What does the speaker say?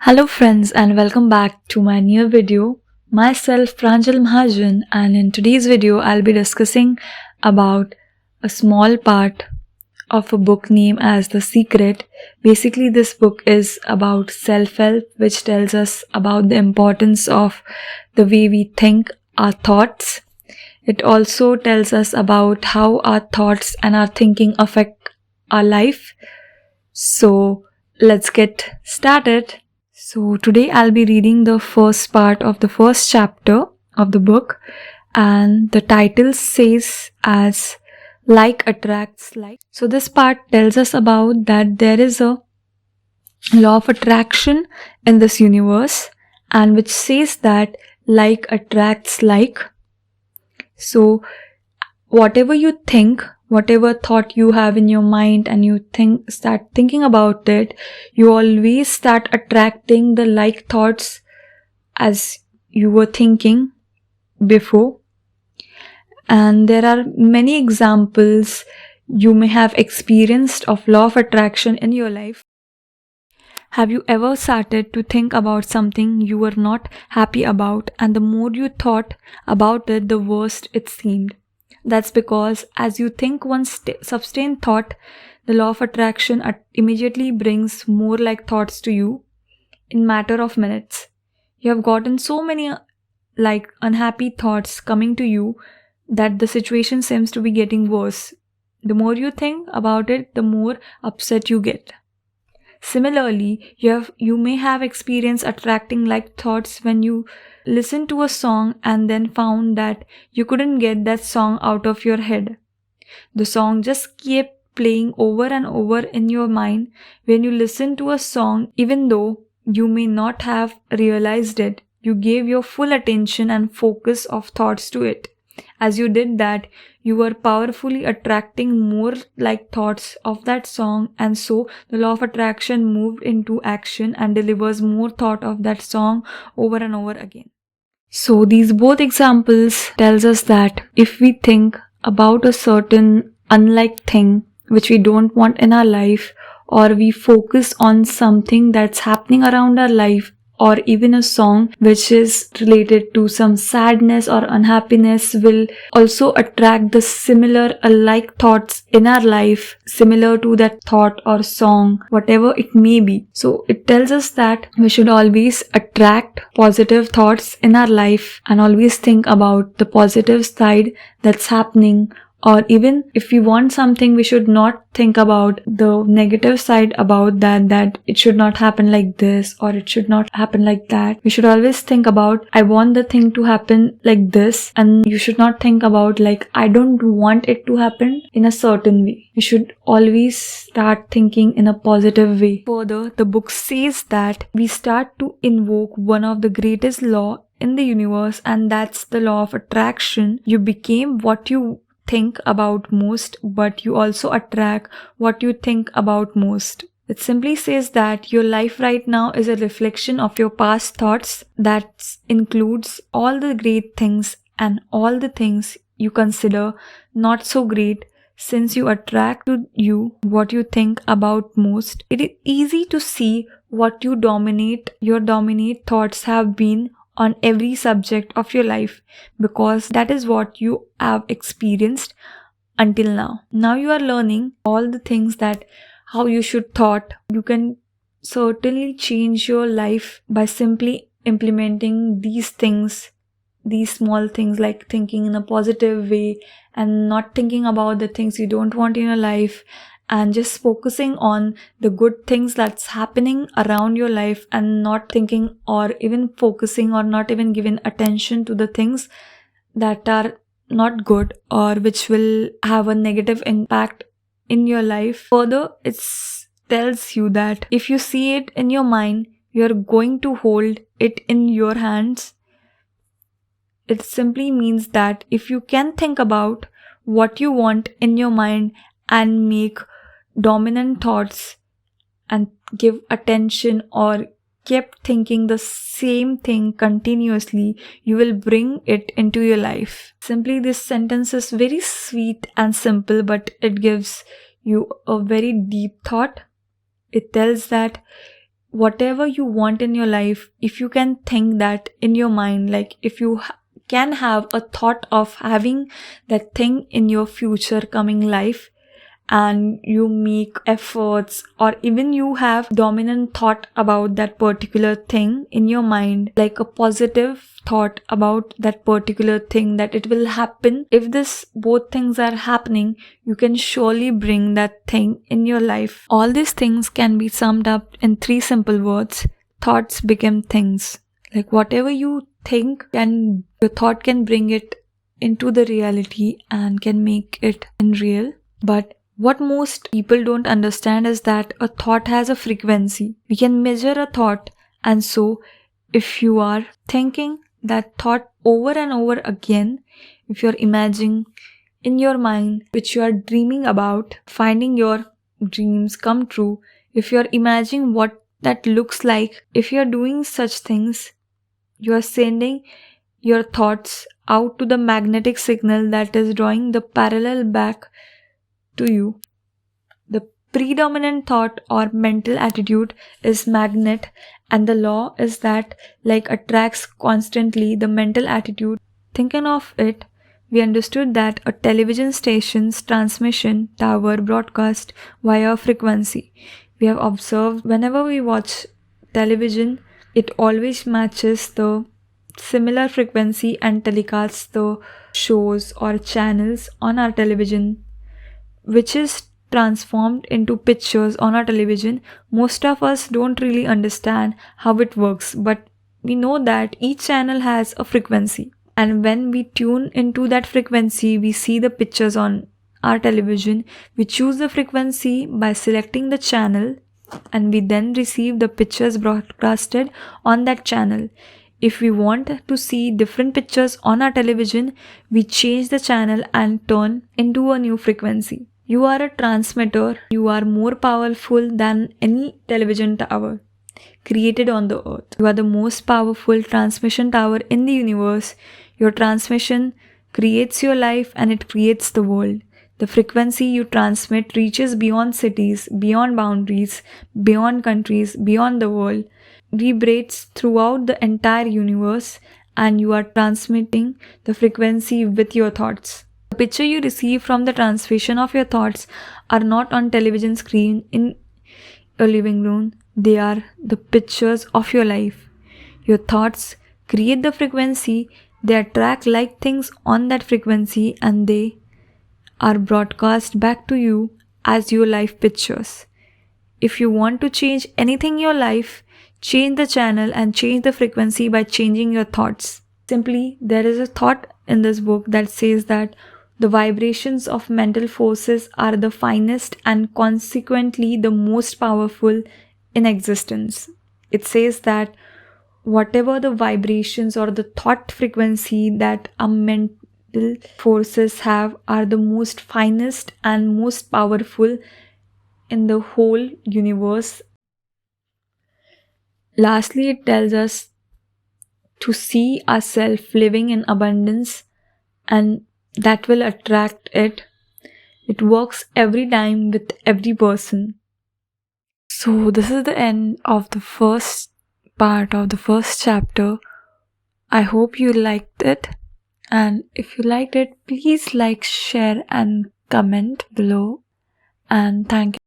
Hello friends and welcome back to my new video. Myself Pranjal Mahajan, and in today's video I'll be discussing about a small part of a book named as The Secret. Basically this book is about self-help, which tells us about the importance of the way we think, our thoughts. It also tells us about how our thoughts and our thinking affect our life. So let's get started. So today I'll be reading the first part of the first chapter of the book, and the title says as like attracts like. So this part tells us about that there is a law of attraction in this universe, and which says that like attracts like. So whatever you think, whatever thought you have in your mind and you start thinking about it, you always start attracting the like thoughts as you were thinking before. And there are many examples you may have experienced of law of attraction in your life. Have you ever started to think about something you were not happy about, and the more you thought about it, the worse it seemed? That's because as you think one sustained thought, the law of attraction immediately brings more like thoughts to you in matter of minutes. You have gotten so many like unhappy thoughts coming to you that the situation seems to be getting worse. The more you think about it, the more upset you get. Similarly, you may have experienced attracting like thoughts when you listened to a song and then found that you couldn't get that song out of your head. The song just kept playing over and over in your mind when you listen to a song, even though you may not have realized it. You gave your full attention and focus of thoughts to it. As you did that, you were powerfully attracting more like thoughts of that song, and so the law of attraction moved into action and delivers more thought of that song over and over again. So these both examples tells us that if we think about a certain unlike thing which we don't want in our life, or we focus on something that's happening around our life, or even a song which is related to some sadness or unhappiness, will also attract the similar alike thoughts in our life, similar to that thought or song, whatever it may be. So it tells us that we should always attract positive thoughts in our life and always think about the positive side that's happening. Or even if we want something, we should not think about the negative side about that it should not happen like this or it should not happen like that. We should always think about, I want the thing to happen like this, and you should not think about like, I don't want it to happen in a certain way. You should always start thinking in a positive way. Further, the book says that we start to invoke one of the greatest law in the universe, and that's the law of attraction. You became what you think about most, but you also attract what you think about most. It simply says that your life right now is a reflection of your past thoughts. That includes all the great things and all the things you consider not so great. Since you attract to you what you think about most, it is easy to see what your dominate thoughts have been on every subject of your life, because that is what you have experienced until now. Now you are learning all the things that how you should thought. You can certainly change your life by simply implementing these things, these small things like thinking in a positive way and not thinking about the things you don't want in your life, and just focusing on the good things that's happening around your life and not thinking or even focusing or not even giving attention to the things that are not good or which will have a negative impact in your life. Further, it tells you that if you see it in your mind, you're going to hold it in your hands. It simply means that if you can think about what you want in your mind and make dominant thoughts and give attention or kept thinking the same thing continuously, you will bring it into your life. Simply, this sentence is very sweet and simple, but it gives you a very deep thought. It tells that whatever you want in your life, if you can think that in your mind, like if you can have a thought of having that thing in your future coming life, and you make efforts, or even you have dominant thought about that particular thing in your mind, like a positive thought about that particular thing, that it will happen. If this both things are happening, you can surely bring that thing in your life. All these things can be summed up in 3 simple words: thoughts become things. Like whatever you think, your thought can bring it into the reality and can make it in real. But what most people don't understand is that a thought has a frequency. We can measure a thought, and so if you are thinking that thought over and over again, if you're imagining in your mind, which you are dreaming about, finding your dreams come true, if you're imagining what that looks like, if you're doing such things, you are sending your thoughts out to the magnetic signal that is drawing the parallel back to you. The predominant thought or mental attitude is magnet, and the law is that like attracts constantly the mental attitude. Thinking of it, we understood that a television station's transmission tower broadcast via frequency. We have observed whenever we watch television, it always matches the similar frequency and telecasts the shows or channels on our television, which is transformed into pictures on our television. Most of us don't really understand how it works, but we know that each channel has a frequency. And when we tune into that frequency, we see the pictures on our television. We choose the frequency by selecting the channel, and we then receive the pictures broadcasted on that channel. If we want to see different pictures on our television, we change the channel and turn into a new frequency. You are a transmitter. You are more powerful than any television tower created on the earth. You are the most powerful transmission tower in the universe. Your transmission creates your life, and it creates the world. The frequency you transmit reaches beyond cities, beyond boundaries, beyond countries, beyond the world, vibrates throughout the entire universe, and you are transmitting the frequency with your thoughts. The picture you receive from the transmission of your thoughts are not on television screen in your living room. They are the pictures of your life. Your thoughts create the frequency. They attract like things on that frequency, and they are broadcast back to you as your life pictures. If you want to change anything in your life, change the channel and change the frequency by changing your thoughts. Simply, there is a thought in this book that says that the vibrations of mental forces are the finest and consequently the most powerful in existence. It says that whatever the vibrations or the thought frequency that a mental forces have are the most finest and most powerful in the whole universe. Lastly, it tells us to see ourselves living in abundance, and that will attract it. It works every time with every person. So this is the end of the first part of the first chapter. I hope you liked it, and if you liked it, please like, share and comment below, and thank you.